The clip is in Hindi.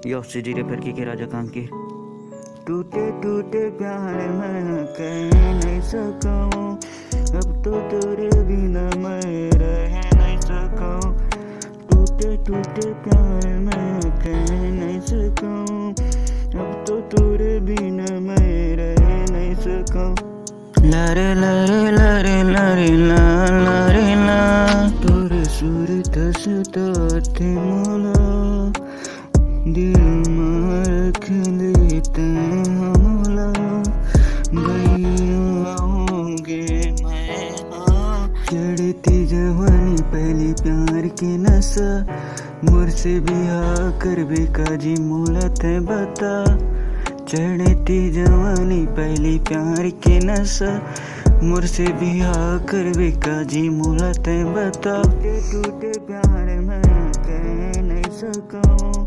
यो सीधी रेपर की के राजा काम की टूटे टूटे प्यार मैं कह नहीं सकूं, अब तो तेरे बिना मैं रह नहीं सकूं। टूटे टूटे प्यार मैं कह नहीं सकूं, अब तो तेरे बिना मैं रह नहीं सकूं। लारे लारे लारे लारे ला लारे ला तोरे सुर तसता थे मोला, दिल मार लेते हमला गई होंगे मैं। चढ़ती जवानी पहली प्यार की नशा, मुझसे बिहा कर बेकाजी मोला थे बता। चढ़ती जवानी पहली प्यार की नशा, मुझसे बिहा कर बेकाजी मोला थे बता। टूटे टूटे प्यार मैं कह नहीं सकूं,